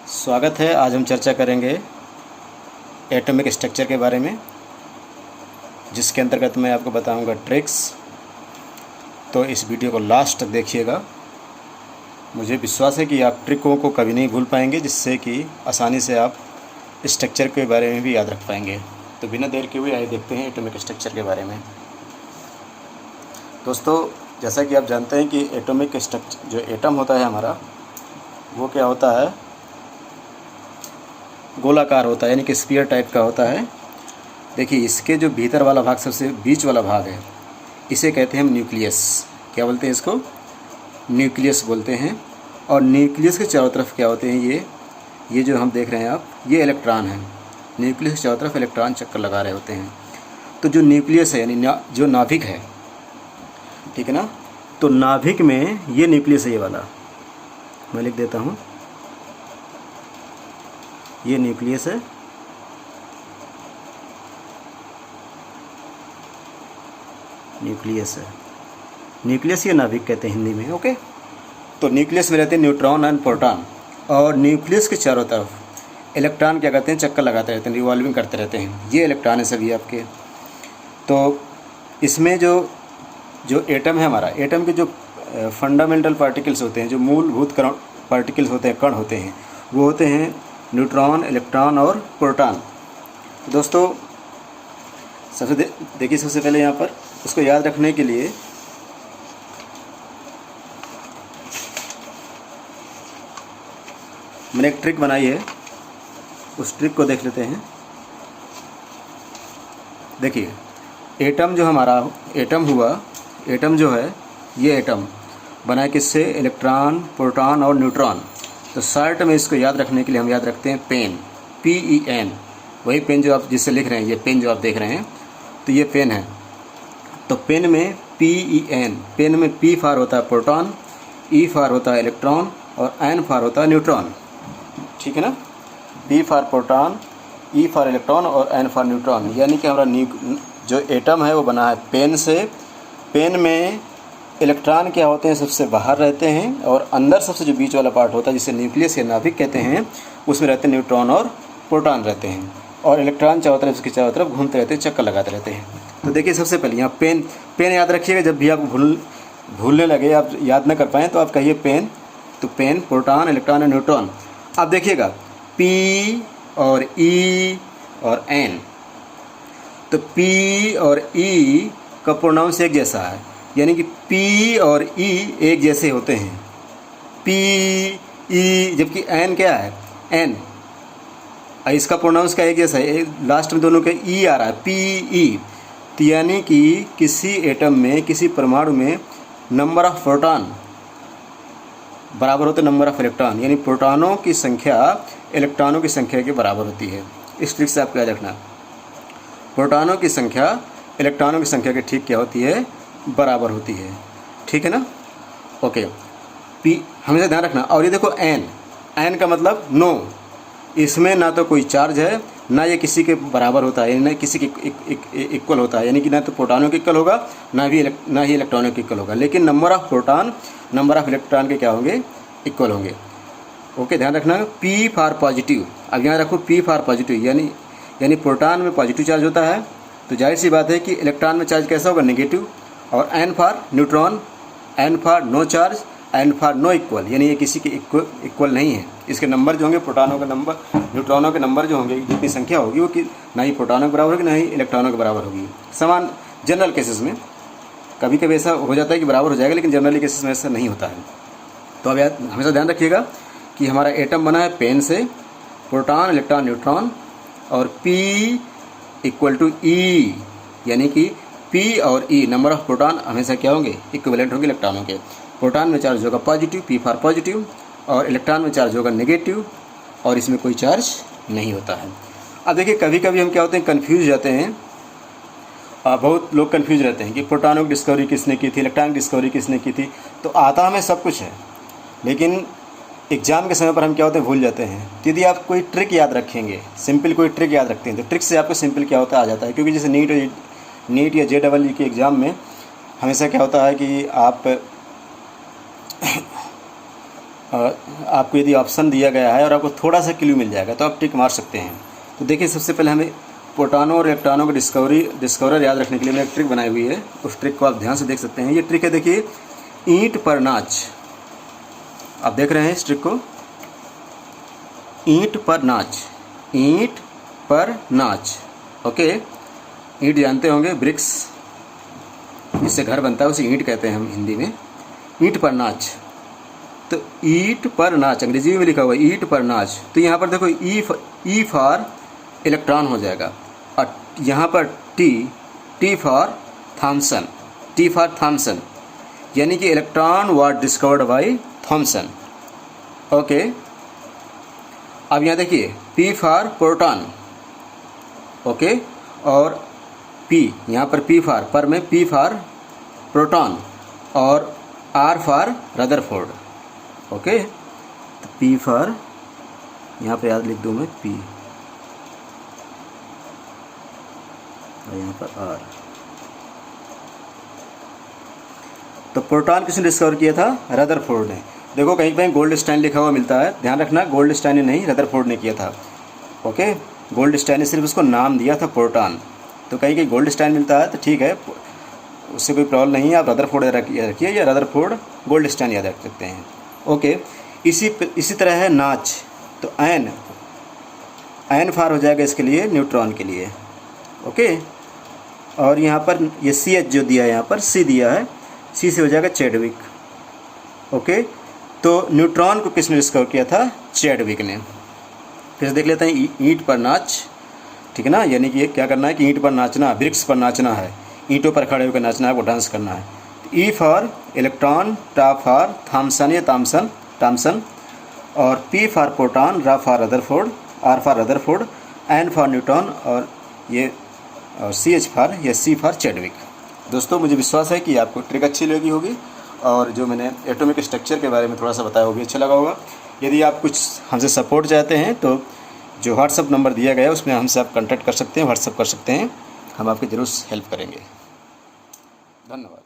स्वागत है। आज हम चर्चा करेंगे एटॉमिक स्ट्रक्चर के बारे में, जिसके अंतर्गत मैं आपको बताऊंगा ट्रिक्स। तो इस वीडियो को लास्ट तक देखिएगा। मुझे विश्वास है कि आप ट्रिकों को कभी नहीं भूल पाएंगे, जिससे कि आसानी से आप स्ट्रक्चर के बारे में भी याद रख पाएंगे। तो बिना देर के हुए आइए देखते हैं एटॉमिक स्ट्रक्चर के बारे में। दोस्तों, जैसा कि आप जानते हैं कि एटॉमिक स्ट्रक्चर जो एटम होता है हमारा, वो क्या होता है, गोलाकार होता है, यानी कि स्फीयर टाइप का होता है। देखिए, इसके जो भीतर वाला भाग, सबसे बीच वाला भाग है, इसे कहते हैं हम न्यूक्लियस। क्या बोलते हैं इसको? न्यूक्लियस बोलते हैं। और न्यूक्लियस के चारों तरफ क्या होते हैं, ये जो हम देख रहे हैं आप, ये इलेक्ट्रॉन है। न्यूक्लियस के चारों तरफ इलेक्ट्रॉन चक्कर लगा रहे होते हैं। तो जो न्यूक्लियस है, यानी जो नाभिक है, ठीक है ना, तो नाभिक में ये न्यूक्लियस है, ये वाला मैं लिख देता हूँ। ये न्यूक्लियस है, न्यूक्लियस या नाभिक कहते हैं हिंदी में। ओके, तो न्यूक्लियस में रहते हैं न्यूट्रॉन एंड प्रोटॉन, और न्यूक्लियस के चारों तरफ इलेक्ट्रॉन क्या करते हैं, चक्कर लगाते रहते हैं, रिवॉल्विंग करते रहते हैं। ये इलेक्ट्रॉन है सभी आपके। तो इसमें जो एटम है हमारा, एटम के जो फंडामेंटल पार्टिकल्स होते हैं, जो मूलभूत पार्टिकल्स होते हैं, कण होते हैं, वो होते हैं न्यूट्रॉन, इलेक्ट्रॉन और प्रोटॉन। दोस्तों, देखिए, सबसे पहले यहाँ पर उसको याद रखने के लिए मैंने एक ट्रिक बनाई है, उस ट्रिक को देख लेते हैं। देखिए, एटम जो हमारा एटम हुआ, एटम जो है, ये एटम बना है किससे? इलेक्ट्रॉन, प्रोटॉन और न्यूट्रॉन। तो शॉर्ट में इसको याद रखने के लिए हम याद रखते हैं पेन, PEN। वही पेन जो आप जिससे लिख रहे हैं, ये पेन जो आप देख रहे हैं, तो ये पेन है। तो पेन में PEN, पेन में P फॉर होता है प्रोटॉन, E फॉर होता है इलेक्ट्रॉन और N फॉर होता है न्यूट्रॉन। ठीक है ना? P for proton, E for electron और N फॉर न्यूट्रॉन। यानी कि हमारा जो एटम है वो बना है पेन से। पेन में इलेक्ट्रॉन क्या होते हैं, सबसे बाहर रहते हैं, और अंदर सबसे जो बीच वाला पार्ट होता है, जिसे न्यूक्लियस या नाभिक कहते हैं, उसमें रहते हैं न्यूट्रॉन और प्रोटॉन रहते हैं। और इलेक्ट्रॉन चारों तरफ, इसके चारों तरफ घूमते रहते हैं, चक्कर लगाते रहते हैं। तो देखिए, सबसे पहले यहाँ पेन याद रखिएगा। जब भी आप भूलने लगे, आप याद न कर पाएँ, तो आप कहिए पेन। तो पेन, प्रोटॉन, इलेक्ट्रॉन और न्यूट्रॉन। आप देखिएगा, P और E और N, तो P और E का प्रोनाउंस एक जैसा है, यानी कि P और E एक जैसे होते हैं, P, E। जबकि N क्या है, N, इसका प्रोनाउंस क्या एक जैसा है, लास्ट में दोनों के E आ रहा है, PE। तो यानी कि किसी एटम में, किसी परमाणु में नंबर ऑफ प्रोटॉन बराबर होते नंबर ऑफ इलेक्ट्रॉन, यानी प्रोटॉनों की संख्या इलेक्ट्रॉनों की संख्या के बराबर होती है। इस ट्रिक से आपको याद रखना, प्रोटॉनों की संख्या इलेक्ट्रॉनों की संख्या के ठीक क्या होती है, बराबर होती है। ठीक है ना? ओके, P हमेशा ध्यान रखना। और ये देखो N का मतलब नो, इसमें ना तो कोई चार्ज है, ना ये किसी के बराबर होता है, ना किसी के इक्वल होता है, यानी कि ना तो प्रोटॉनों के इक्वल होगा, ना ही इलेक्ट्रॉनों के इक्वल होगा। लेकिन number of proton, number of electron के क्या होंगे, इक्वल होंगे। ओके, ध्यान रखना। P for positive. अब यहाँ रखो P फॉर पॉजिटिव, यानी प्रोटॉन में पॉजिटिव चार्ज होता है, तो जाहिर सी बात है कि इलेक्ट्रॉन में चार्ज कैसा होगा, नेगेटिव। और N for neutron, N for no charge, N for no equal, यानी ये किसी के इक्वल नहीं है। इसके नंबर जो होंगे, प्रोटॉनों का नंबर, न्यूट्रॉनों के नंबर जो होंगे, जितनी संख्या होगी वो कि ना ही प्रोटॉनों के बराबर होगी, ना ही इलेक्ट्रॉनों के बराबर होगी। समान जनरल केसेस में कभी कभी ऐसा हो जाता है कि बराबर हो जाएगा, लेकिन जनरली केसेस में ऐसा नहीं होता है। तो अब हमेशा ध्यान रखिएगा कि हमारा एटम बना है पेन से, प्रोटॉन, इलेक्ट्रॉन, न्यूट्रॉन, और P इक्वल टू E, यानी कि P और E, नंबर ऑफ प्रोटॉन हमेशा क्या होंगे, इक्विवेलेंट होंगे इलेक्ट्रॉनों के। प्रोटॉन में चार्ज होगा पॉजिटिव, P फॉर पॉजिटिव, और इलेक्ट्रॉन में चार्ज होगा नेगेटिव, और इसमें कोई चार्ज नहीं होता है। अब देखिए, कभी कभी हम क्या होते हैं, कन्फ्यूज जाते हैं। बहुत लोग कन्फ्यूज रहते हैं कि प्रोटॉनों की डिस्कवरी किसने की थी, इलेक्ट्रॉन की डिस्कवरी किसने की थी। तो आता हमें सब कुछ है, लेकिन एग्ज़ाम के समय पर हम क्या होते हैं, भूल जाते हैं। तो यदि आप कोई ट्रिक याद रखेंगे, सिंपल कोई ट्रिक याद रखते हैं, तो ट्रिक से आपको सिंपल क्या होता है, आ जाता है। क्योंकि जैसे नीट या JEE के एग्ज़ाम में हमेशा क्या होता है कि आप आपको यदि ऑप्शन दिया गया है और आपको थोड़ा सा क्लू मिल जाएगा तो आप टिक मार सकते हैं। तो देखिए, सबसे पहले हमें प्रोटॉनों और इलेक्ट्रॉनों को डिस्कवरर याद रखने के लिए मैंने एक ट्रिक बनाई हुई है। उस ट्रिक को आप ध्यान से देख सकते हैं। ये ट्रिक है, देखिए, ईंट पर नाच। आप देख रहे हैं इस ट्रिक को, ईंट पर नाच, ईंट पर नाच। ओके, ईंट जानते होंगे, ब्रिक्स, जिससे घर बनता है उसे ईंट कहते हैं हम हिंदी में। ईंट पर नाच, तो ईंट पर नाच अंग्रेजी में लिखा हुआ है, ईंट पर नाच। तो यहाँ पर देखो ई फॉर इलेक्ट्रॉन हो जाएगा, और यहाँ पर T for Thomson, T for Thomson, यानी कि electron was discovered by Thomson. Okay, अब यहाँ देखिए, पी फॉर प्रोटॉन। ओके, और पी, यहाँ पर पी फॉर, पर में पी फॉर प्रोटॉन और आर फॉर रदरफोर्ड। ओके, तो पी फॉर, यहाँ पे याद लिख दूँ मैं, पी, और यहाँ पर आर। तो प्रोटॉन किसने डिस्कवर किया था? रदरफोर्ड ने। देखो कहीं कहीं गोल्डस्टाइन लिखा हुआ मिलता है, ध्यान रखना, गोल्डस्टाइन ने नहीं, रदरफोर्ड ने किया था। ओके, गोल्डस्टाइन ने सिर्फ उसको नाम दिया था प्रोटॉन। तो कहीं कहीं गोल्डस्टाइन मिलता है तो ठीक है, उससे कोई प्रॉब्लम नहीं है, आप रदरफोर्ड रखिए या रदरफोर्ड गोल्डस्टाइन याद रख सकते हैं। ओके, इसी तरह है नाच, तो एन फार हो जाएगा इसके लिए, न्यूट्रॉन के लिए। ओके, और यहाँ पर ये सी एच जो दिया है, यहाँ पर सी दिया है, सी से हो जाएगा चैडविक। ओके, तो न्यूट्रॉन को किसने डिस्कवर किया था? चैडविक ने। फिर देख लेते हैं ईंट पर नाच, ठीक है ना, यानी कि क्या करना है कि ईंट पर नाचना, ब्रिक्स पर नाचना है, ईंटों पर खड़े होकर नाचना है, वो डांस करना है। E for electron, T for Thomson या थॉमसन, और P for proton, R for Rutherford, R for Rutherford, N for neutron, और ये और सी एच फॉर या सी फॉर चैडविक। दोस्तों, मुझे विश्वास है कि आपको ट्रिक अच्छी लगी होगी, और जो मैंने एटॉमिक स्ट्रक्चर के बारे में थोड़ा सा बताया वो भी अच्छा लगा होगा। यदि आप कुछ हमसे सपोर्ट चाहते हैं तो जो व्हाट्सअप नंबर दिया गया है उसमें हमसे आप कांटेक्ट कर सकते हैं, व्हाट्सअप कर सकते हैं, हम आपकी ज़रूर हेल्प करेंगे। धन्यवाद।